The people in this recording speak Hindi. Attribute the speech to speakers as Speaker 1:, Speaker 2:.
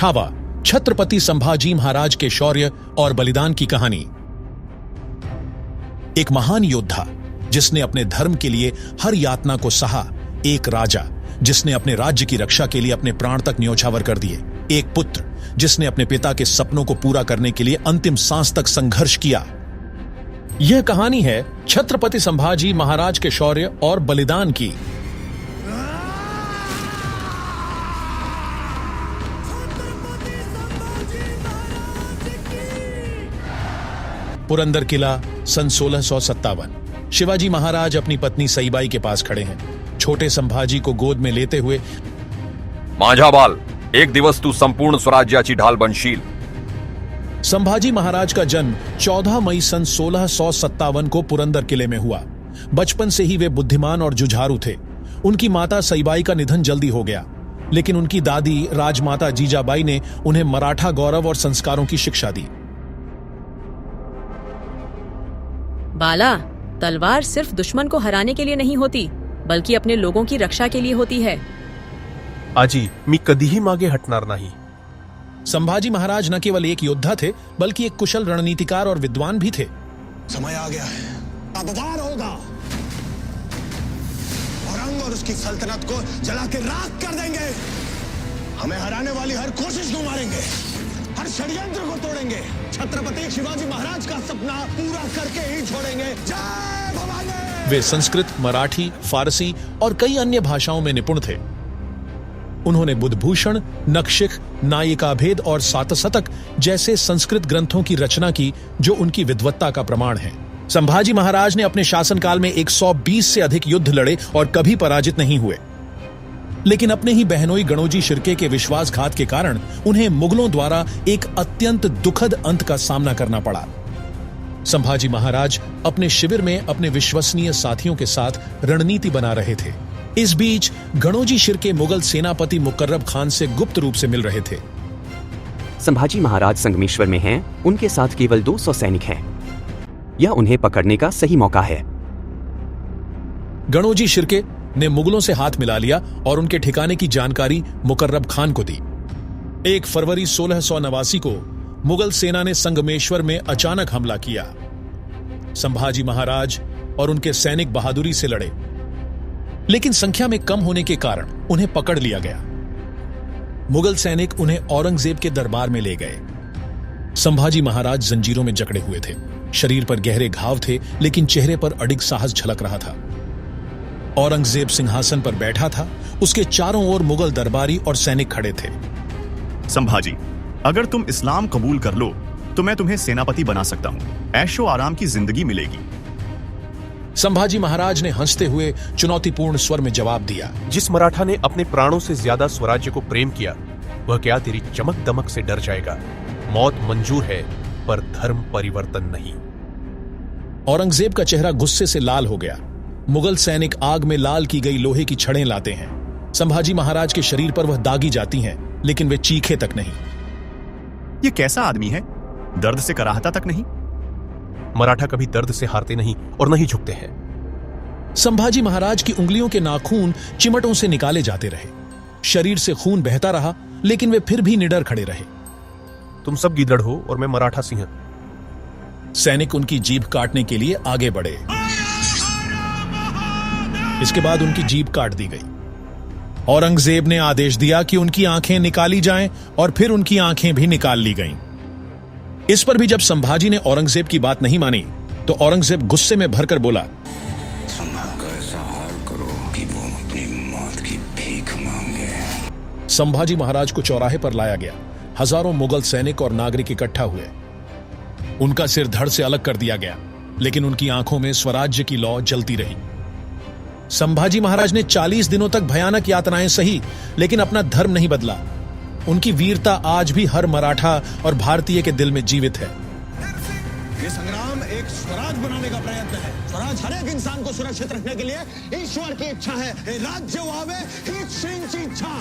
Speaker 1: छावा, छत्रपति संभाजी महाराज के शौर्य और बलिदान की कहानी। एक महान योद्धा जिसने अपने धर्म के लिए हर यातना को सहा, एक राजा जिसने अपने राज्य की रक्षा के लिए अपने प्राण तक न्योछावर कर दिए, एक पुत्र जिसने अपने पिता के सपनों को पूरा करने के लिए अंतिम सांस तक संघर्ष किया। यह कहानी है छत्रपति संभाजी महाराज के शौर्य और बलिदान की। पुरंदर किला, सन 1657। शिवाजी महाराज अपनी पत्नी सईबाई के पास खड़े हैं, छोटे संभाजी को गोद में लेते हुए।
Speaker 2: माझा बाल, एक दिवस तू संपूर्ण स्वराज्याची ढाल बनशील।
Speaker 1: संभाजी महाराज का जन्म 14 मई सन 1657 को पुरंदर किले में हुआ। बचपन से ही वे बुद्धिमान और जुझारू थे। उनकी माता सईबाई का निधन जल्दी हो गया, लेकिन उनकी दादी राजमाता जीजाबाई ने उन्हें मराठा गौरव और संस्कारों की शिक्षा दी।
Speaker 3: बाला, तलवार सिर्फ दुश्मन को हराने के लिए नहीं होती, बल्कि अपने लोगों की रक्षा के लिए होती है।
Speaker 4: आजी, मी कधीही मागे हटणार नाही।
Speaker 1: संभाजी महाराज न केवल एक योद्धा थे, बल्कि एक कुशल रणनीतिकार और विद्वान भी थे।
Speaker 5: समय आ गया है, अब वार होगा। औरंग और उसकी सल्तनत को जला के राख कर देंगे। हमें हराने वाली हर कोशिश को मारेंगे, हर षड्यंत्र को तोड़ेंगे। छत्रपति शिवाजी महाराज का सपना पूरा करके ही छोड़ेंगे। जय भवानी।
Speaker 1: वे संस्कृत, मराठी, फारसी और कई अन्य भाषाओं में निपुण थे। उन्होंने बुद्धभूषण, नखशिख, नायिकाभेद और सातशतक जैसे संस्कृत ग्रंथों की रचना की, जो उनकी विद्वत्ता का प्रमाण है। संभाजी महाराज ने अपने शासनकाल में 120 से अधिक युद्ध लड़े और कभी पराजित नहीं हुए, लेकिन अपने ही बहनोई गणोजी शिर्के के विश्वासघात के कारण उन्हें मुगलों द्वारा एक अत्यंत दुखद अंत का सामना करना पड़ा। संभाजी महाराज अपने शिविर में अपने विश्वसनीय साथियों के साथ रणनीति बना रहे थे। इस बीच गणोजी शिर्के मुगल सेनापति मुकर्रब खान से गुप्त रूप से मिल रहे थे।
Speaker 6: संभाजी महाराज संगमेश्वर में हैं, उनके साथ केवल 200 सैनिक हैं। यह उन्हें पकड़ने का सही मौका है।
Speaker 1: गणोजी शिर्के ने मुगलों से हाथ मिला लिया और उनके ठिकाने की जानकारी मुकर्रब खान को दी। 1 फरवरी 1689 को मुगल सेना ने संगमेश्वर में अचानक हमला किया। संभाजी महाराज और उनके सैनिक बहादुरी से लड़े, लेकिन संख्या में कम होने के कारण उन्हें पकड़ लिया गया। मुगल सैनिक उन्हें औरंगजेब के दरबार में ले गए। संभाजी महाराज जंजीरों में जकड़े हुए थे। शरीर पर गहरे घाव थे, लेकिन चेहरे पर अडिग साहस झलक रहा था। औरंगजेब सिंहासन पर बैठा था, उसके चारों ओर मुगल दरबारी और सैनिक खड़े थे।
Speaker 7: संभाजी, अगर तुम इस्लाम कबूल कर लो तो मैं तुम्हें सेनापति बना सकता हूं। ऐशो आराम की जिंदगी मिलेगी।
Speaker 1: संभाजी महाराज ने हंसते हुए चुनौतीपूर्ण स्वर में जवाब दिया।
Speaker 4: जिस मराठा ने अपने प्राणों से ज्यादा स्वराज्य को प्रेम किया, वह क्या तेरी चमक दमक से डर जाएगा? मौत मंजूर है, पर धर्म परिवर्तन नहीं।
Speaker 1: औरंगजेब का चेहरा गुस्से से लाल हो गया। मुगल सैनिक आग में लाल की गई लोहे की छड़ें लाते हैं। संभाजी महाराज के शरीर पर वह दागी जाती हैं, लेकिन वे चीखे तक नहीं।
Speaker 7: ये कैसा आदमी है? दर्द से कराहता तक नहीं।
Speaker 4: मराठा कभी दर्द से हारते नहीं और नहीं झुकते हैं।
Speaker 1: संभाजी महाराज की उंगलियों के नाखून चिमटों से निकाले जाते रहे। शरीर से खून बहता रहा, लेकिन वे फिर भी निडर खड़े रहे।
Speaker 4: तुम सब गीदड़ हो और मैं मराठा सिंह।
Speaker 1: सैनिक उनकी जीभ काटने के लिए आगे बढ़े। इसके बाद उनकी जीभ काट दी गई। औरंगजेब ने आदेश दिया कि उनकी आंखें निकाली जाएं, और फिर उनकी आंखें भी निकाल ली गईं। इस पर भी जब संभाजी ने औरंगजेब की बात नहीं मानी, तो औरंगजेब गुस्से में भरकर बोला,
Speaker 5: ऐसा हाल करो कि वो अपनी मौत की भीख मांगे।
Speaker 1: संभाजी महाराज को चौराहे पर लाया गया। हजारों मुगल सैनिक और नागरिक इकट्ठा हुए। उनका सिर धड़ से अलग कर दिया गया, लेकिन उनकी आंखों में स्वराज्य की लौ जलती रही। संभाजी महाराज ने 40 दिनों तक भयानक यातनाएं सही, लेकिन अपना धर्म नहीं बदला। उनकी वीरता आज भी हर मराठा और भारतीय के दिल में जीवित है।
Speaker 5: ये संग्राम एक स्वराज बनाने का प्रयत्न है। स्वराज हर एक इंसान को सुरक्षित रखने के लिए ईश्वर की इच्छा है। राज्य वावे हित सिंह की इच्छा।